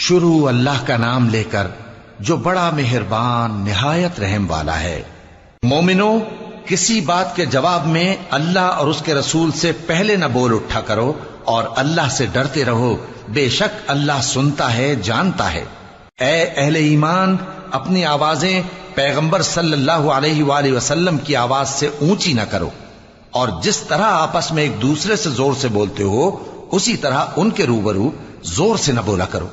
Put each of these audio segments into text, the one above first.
شروع اللہ کا نام لے کر جو بڑا مہربان نہایت رحم والا ہے۔ مومنو، کسی بات کے جواب میں اللہ اور اس کے رسول سے پہلے نہ بول اٹھا کرو اور اللہ سے ڈرتے رہو، بے شک اللہ سنتا ہے، جانتا ہے۔ اے اہل ایمان، اپنی آوازیں پیغمبر صلی اللہ علیہ وآلہ وسلم کی آواز سے اونچی نہ کرو، اور جس طرح آپس میں ایک دوسرے سے زور سے بولتے ہو اسی طرح ان کے روبرو زور سے نہ بولا کرو،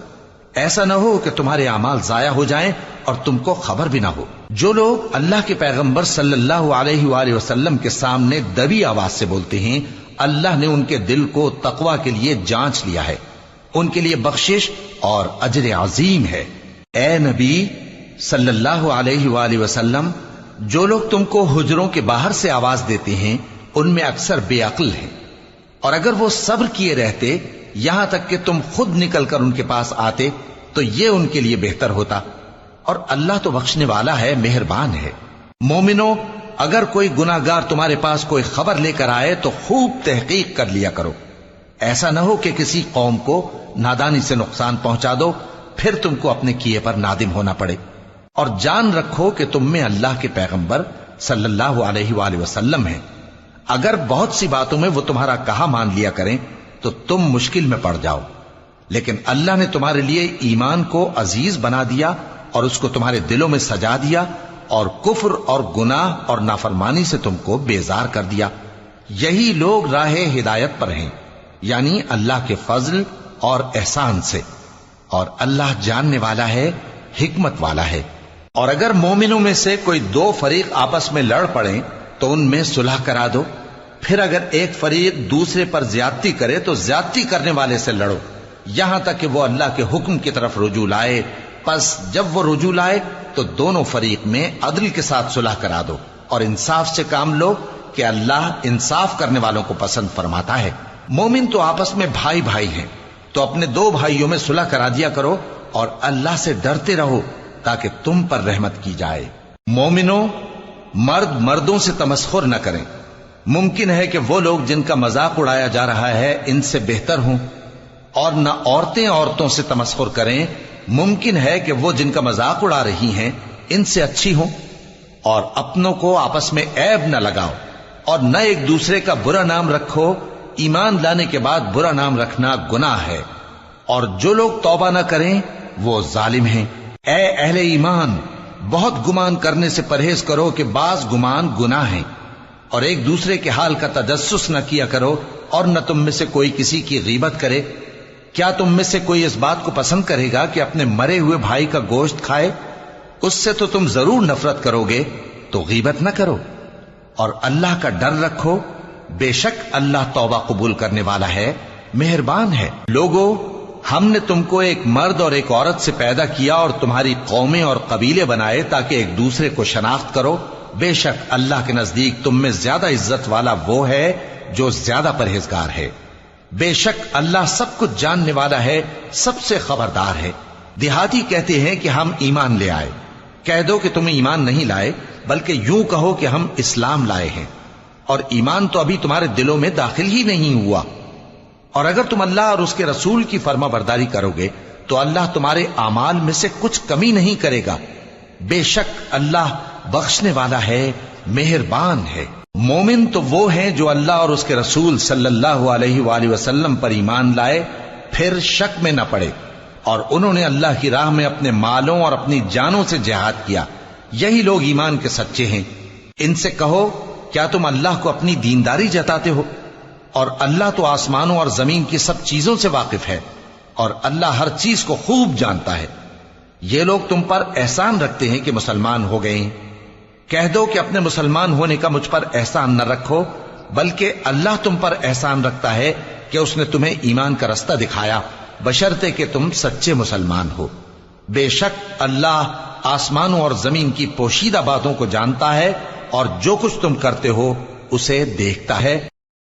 ایسا نہ ہو کہ تمہارے اعمال ضائع ہو جائیں اور تم کو خبر بھی نہ ہو۔ جو لوگ اللہ کے پیغمبر صلی اللہ علیہ وآلہ وسلم کے سامنے دبی آواز سے بولتے ہیں، اللہ نے ان کے دل کو تقوی کے لیے جانچ لیا ہے، ان کے لیے بخشش اور اجر عظیم ہے۔ اے نبی صلی اللہ علیہ وآلہ وسلم، جو لوگ تم کو حجروں کے باہر سے آواز دیتے ہیں ان میں اکثر بے عقل ہیں، اور اگر وہ صبر کیے رہتے یہاں تک کہ تم خود نکل کر ان کے پاس آتے تو یہ ان کے لیے بہتر ہوتا، اور اللہ تو بخشنے والا ہے، مہربان ہے۔ مومنو، اگر کوئی گناہگار تمہارے پاس کوئی خبر لے کر آئے تو خوب تحقیق کر لیا کرو، ایسا نہ ہو کہ کسی قوم کو نادانی سے نقصان پہنچا دو پھر تم کو اپنے کیے پر نادم ہونا پڑے۔ اور جان رکھو کہ تم میں اللہ کے پیغمبر صلی اللہ علیہ وآلہ وسلم ہیں، اگر بہت سی باتوں میں وہ تمہارا کہا مان لیا کریں تو تم مشکل میں پڑ جاؤ، لیکن اللہ نے تمہارے لیے ایمان کو عزیز بنا دیا اور اس کو تمہارے دلوں میں سجا دیا، اور کفر اور گناہ اور نافرمانی سے تم کو بیزار کر دیا۔ یہی لوگ راہ ہدایت پر ہیں، یعنی اللہ کے فضل اور احسان سے، اور اللہ جاننے والا ہے، حکمت والا ہے۔ اور اگر مومنوں میں سے کوئی دو فریق آپس میں لڑ پڑیں تو ان میں صلح کرا دو، پھر اگر ایک فریق دوسرے پر زیادتی کرے تو زیادتی کرنے والے سے لڑو، یہاں تک کہ وہ اللہ کے حکم کی طرف رجوع لائے۔ پس جب وہ رجوع لائے تو دونوں فریق میں عدل کے ساتھ صلح کرا دو، اور انصاف سے کام لو کہ اللہ انصاف کرنے والوں کو پسند فرماتا ہے۔ مومن تو آپس میں بھائی بھائی ہیں، تو اپنے دو بھائیوں میں صلح کرا دیا کرو، اور اللہ سے ڈرتے رہو تاکہ تم پر رحمت کی جائے۔ مومنو، مرد مردوں سے تمسخر نہ کریں، ممکن ہے کہ وہ لوگ جن کا مذاق اڑایا جا رہا ہے ان سے بہتر ہوں، اور نہ عورتیں عورتوں سے تمسخر کریں، ممکن ہے کہ وہ جن کا مذاق اڑا رہی ہیں ان سے اچھی ہوں۔ اور اپنوں کو آپس میں عیب نہ لگاؤ، اور نہ ایک دوسرے کا برا نام رکھو، ایمان لانے کے بعد برا نام رکھنا گناہ ہے، اور جو لوگ توبہ نہ کریں وہ ظالم ہیں۔ اے اہل ایمان، بہت گمان کرنے سے پرہیز کرو کہ بعض گمان گناہ ہیں، اور ایک دوسرے کے حال کا تجسس نہ کیا کرو، اور نہ تم میں سے کوئی کسی کی غیبت کرے۔ کیا تم میں سے کوئی اس بات کو پسند کرے گا کہ اپنے مرے ہوئے بھائی کا گوشت کھائے؟ اس سے تو تم ضرور نفرت کرو گے، تو غیبت نہ کرو، اور اللہ کا ڈر رکھو، بے شک اللہ توبہ قبول کرنے والا ہے، مہربان ہے۔ لوگو، ہم نے تم کو ایک مرد اور ایک عورت سے پیدا کیا اور تمہاری قومیں اور قبیلے بنائے تاکہ ایک دوسرے کو شناخت کرو، بے شک اللہ کے نزدیک تم میں زیادہ عزت والا وہ ہے جو زیادہ پرہیزگار ہے۔ بے شک اللہ سب کچھ جاننے والا ہے، سب سے خبردار ہے۔ دیہاتی کہتے ہیں کہ ہم ایمان لے آئے، کہہ دو کہ تم ایمان نہیں لائے، بلکہ یوں کہو کہ ہم اسلام لائے ہیں، اور ایمان تو ابھی تمہارے دلوں میں داخل ہی نہیں ہوا۔ اور اگر تم اللہ اور اس کے رسول کی فرما برداری کرو گے تو اللہ تمہارے اعمال میں سے کچھ کمی نہیں کرے گا، بے شک اللہ بخشنے والا ہے، مہربان ہے۔ مومن تو وہ ہیں جو اللہ اور اس کے رسول صلی اللہ علیہ وآلہ وسلم پر ایمان لائے پھر شک میں نہ پڑے، اور انہوں نے اللہ کی راہ میں اپنے مالوں اور اپنی جانوں سے جہاد کیا، یہی لوگ ایمان کے سچے ہیں۔ ان سے کہو، کیا تم اللہ کو اپنی دینداری جتاتے ہو؟ اور اللہ تو آسمانوں اور زمین کی سب چیزوں سے واقف ہے، اور اللہ ہر چیز کو خوب جانتا ہے۔ یہ لوگ تم پر احسان رکھتے ہیں کہ مسلمان ہو گئے ہیں، کہہ دو کہ اپنے مسلمان ہونے کا مجھ پر احسان نہ رکھو، بلکہ اللہ تم پر احسان رکھتا ہے کہ اس نے تمہیں ایمان کا رستہ دکھایا، بشرطے کہ تم سچے مسلمان ہو۔ بے شک اللہ آسمانوں اور زمین کی پوشیدہ باتوں کو جانتا ہے، اور جو کچھ تم کرتے ہو اسے دیکھتا ہے۔